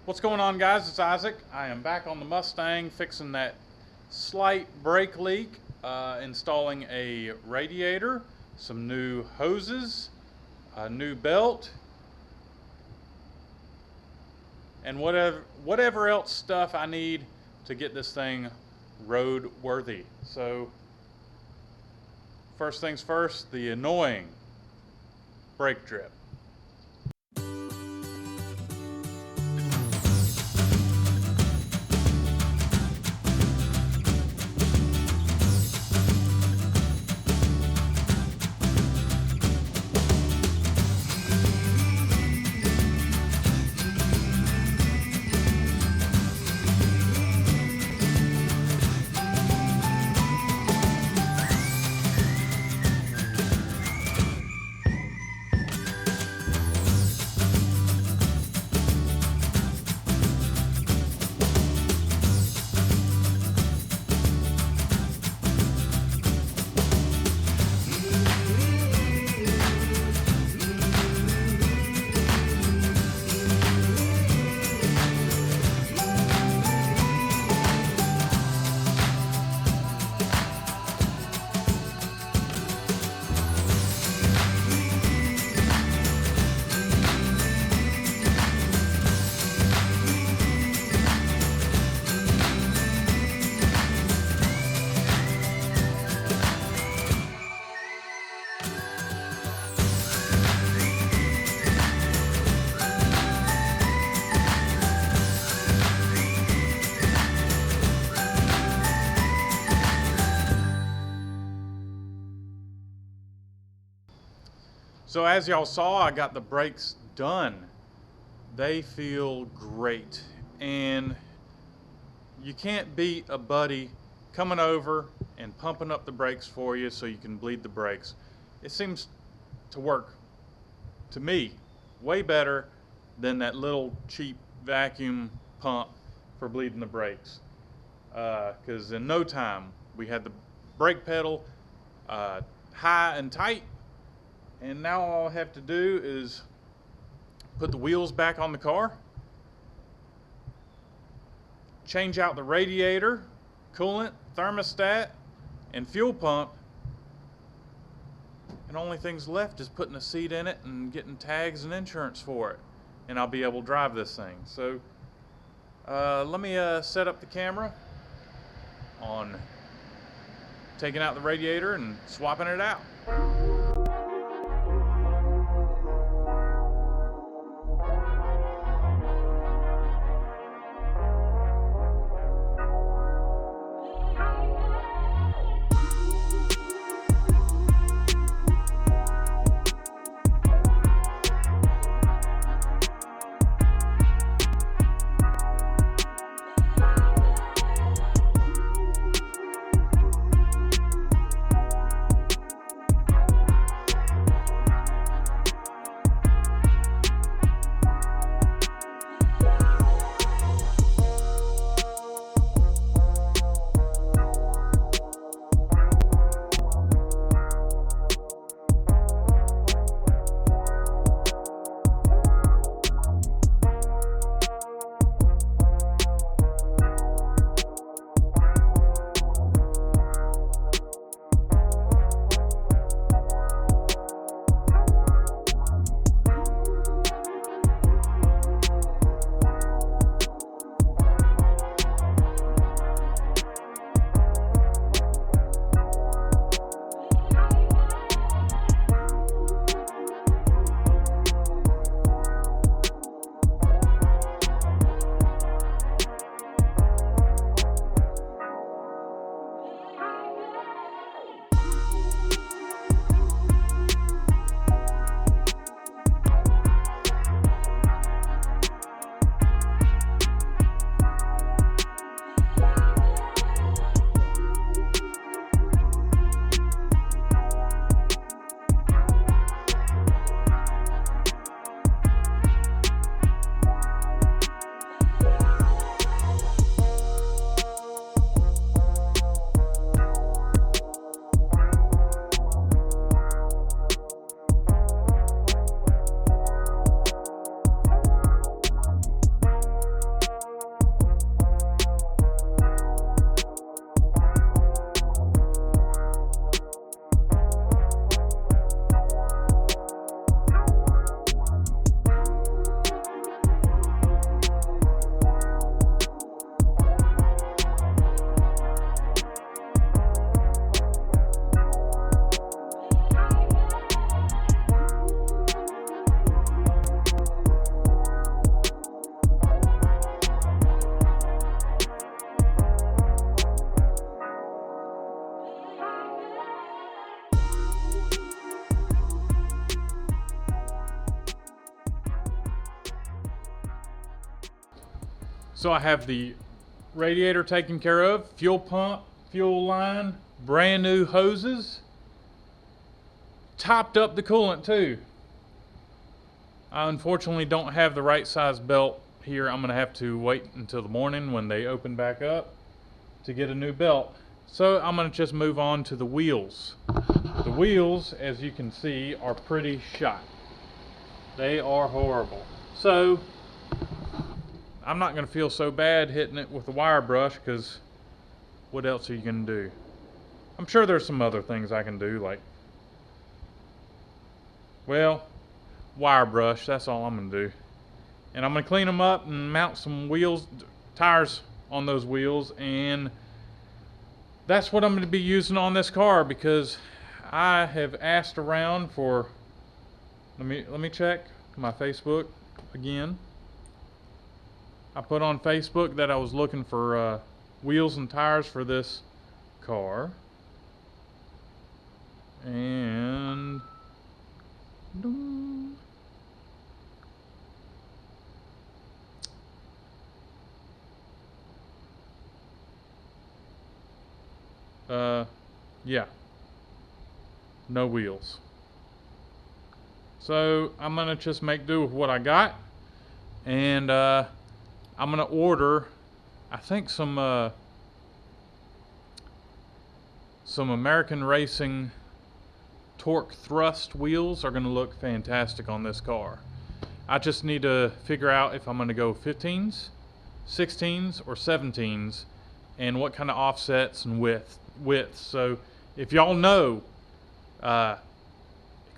What's going on, guys? It's Isaac. I am back on the Mustang fixing that slight brake leak, installing a radiator, some new hoses, a new belt, and whatever else stuff I need to get this thing road worthy. So first things first, the annoying brake drip. So as y'all saw, I got the brakes done. They feel great. And you can't beat a buddy coming over and pumping up the brakes for you so you can bleed the brakes. It seems to work, to me, way better than that little cheap vacuum pump for bleeding the brakes. Because in no time, we had the brake pedal high and tight, and now all I have to do is put the wheels back on the car, change out the radiator, coolant, thermostat, and fuel pump, and only things left is putting a seat in it and getting tags and insurance for it, and I'll be able to drive this thing. So let me set up the camera on taking out the radiator and swapping it out. So I have the radiator taken care of, fuel pump, fuel line, brand new hoses, topped up the coolant too. I unfortunately don't have the right size belt here. I'm gonna have to wait until the morning when they open back up to get a new belt. So I'm gonna just move on to the wheels. The wheels, as you can see, are pretty shot. They are horrible. So I'm not gonna feel so bad hitting it with a wire brush, because what else are you gonna do? I'm sure there's some other things I can do, like, well, wire brush, that's all I'm gonna do. And I'm gonna clean them up and mount some wheels, tires on those wheels, and that's what I'm gonna be using on this car, because I have asked around for, let me check my Facebook again. I put on Facebook that I was looking for wheels and tires for this car, and yeah, no wheels. So I'm gonna just make do with what I got, and I'm gonna order, I think, some American Racing torque thrust wheels are gonna look fantastic on this car. I just need to figure out if I'm gonna go 15s, 16s, or 17s, and what kind of offsets and widths. So if y'all know, at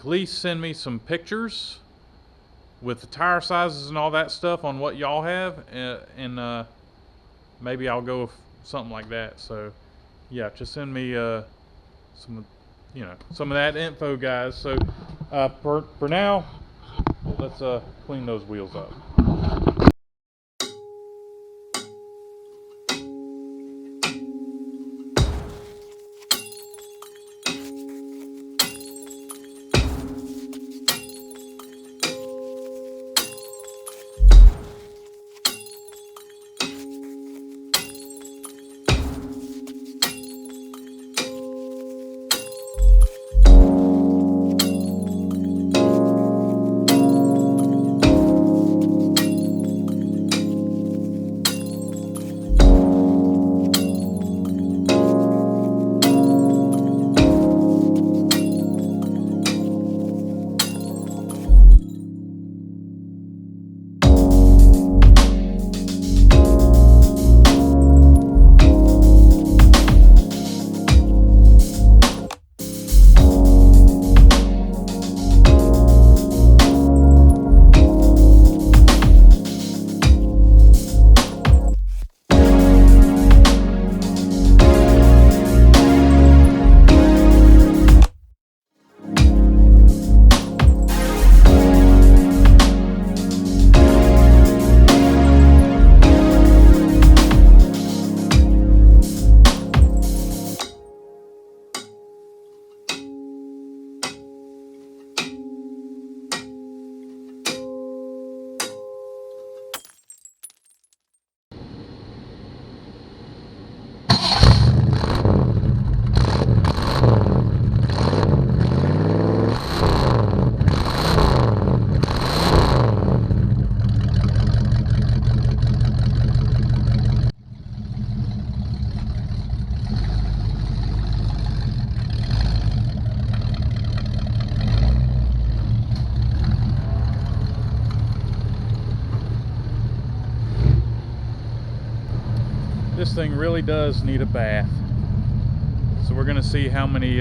least send me some pictures with the tire sizes and all that stuff on what y'all have, and maybe I'll go with something like that. So yeah, just send me some of that info, guys. So for now, let's clean those wheels up. This thing really does need a bath. So we're gonna see how many,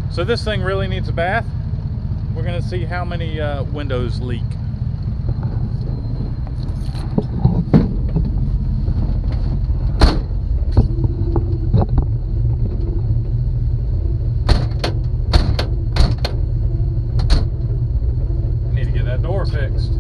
so this thing really needs a bath. We're gonna see how many windows leak. I need to get that door fixed.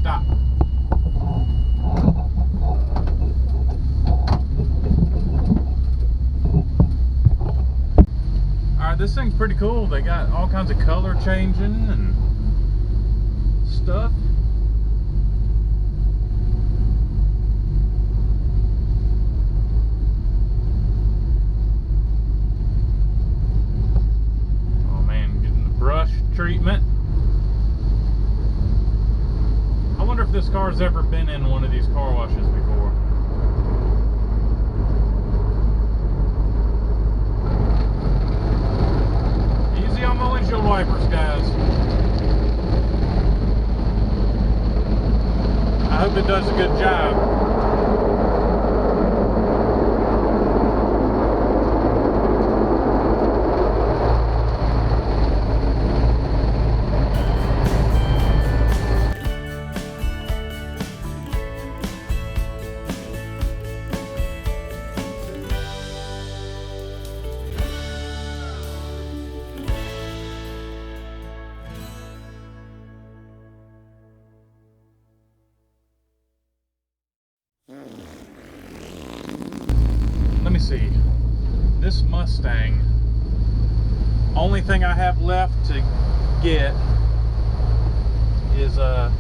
Stop. Alright, this thing's pretty cool. They got all kinds of color changing and stuff. Oh man, getting the brush treatment. I wonder if this car's ever been in one of these car washes before. Easy on my windshield wipers, guys. I hope it does a good job. Let me see. This Mustang, only thing I have left to get is I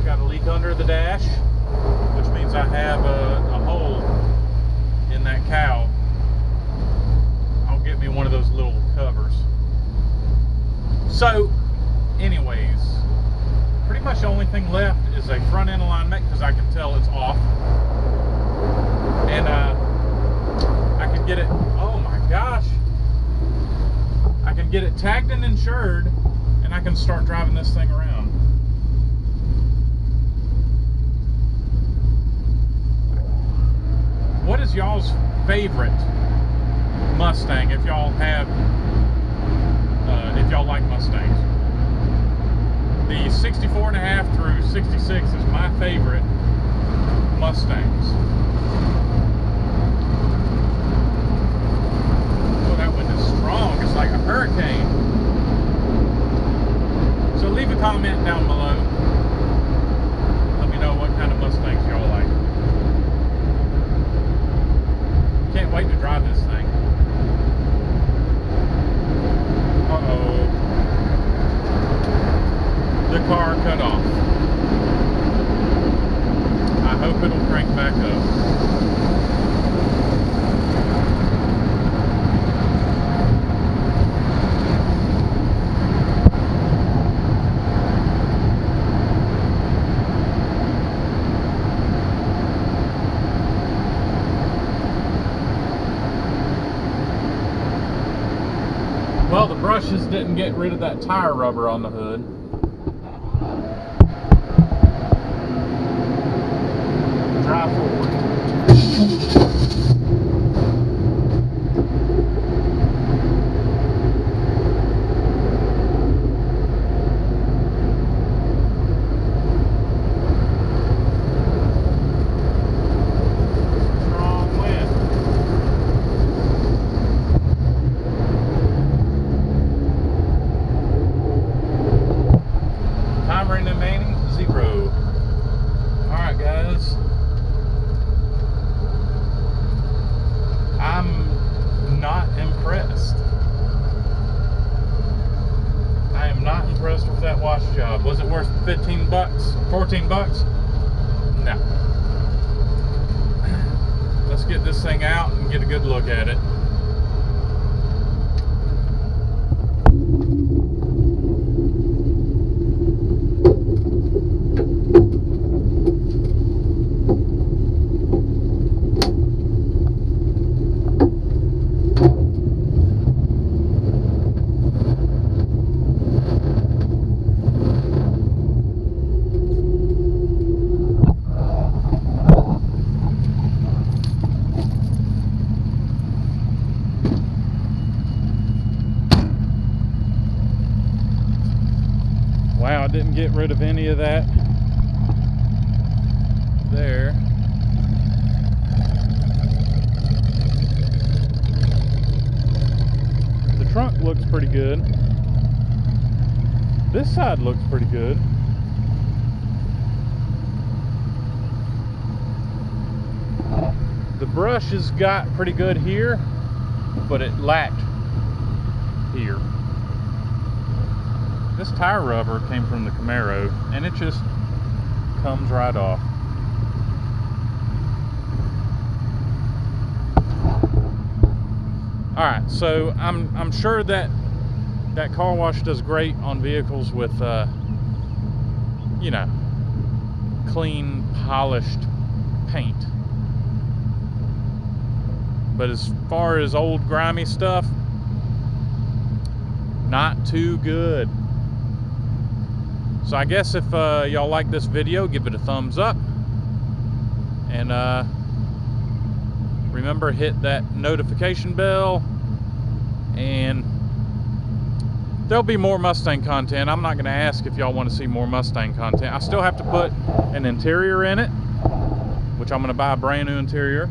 got a leak under the dash, which means I have a hole in that cowl. I'll get me one of those little covers. So anyways, pretty much the only thing left is a front end alignment, because I can tell it's off. And I can get it, oh my gosh, I can get it tagged and insured, and I can start driving this thing around. What is y'all's favorite Mustang, if y'all have, if y'all like Mustangs? The 64.5 through 66 is my favorite Mustangs. Oh, that wind is strong. It's like a hurricane. So leave a comment down below. Let me know what kind of Mustangs y'all like. Can't wait to drive this thing. Uh-oh. The car cut off. I hope it'll crank back up. Well, the brushes didn't get rid of that tire rubber on the hood. Drive forward. Strong wind. Timer remaining 0. Alright guys. I'm not impressed. I am not impressed with that wash job. Was it worth 15 bucks? 14 bucks? No. Let's get this thing out and get a good look at it. Wow, I didn't get rid of any of that there. The trunk looks pretty good. This side looks pretty good. brush has got pretty good here, but it lacked here. This tire rubber came from the Camaro, and it just comes right off. All right, so I'm sure that car wash does great on vehicles with you know, clean, polished paint. But as far as old grimy stuff, not too good. So I guess if y'all like this video, give it a thumbs up, and remember, hit that notification bell, and there'll be more Mustang content. I'm not going to ask if y'all want to see more Mustang content. I still have to put an interior in it, which I'm going to buy a brand new interior,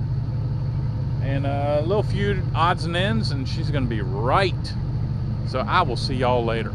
and a little few odds and ends, and she's going to be right. So I will see y'all later.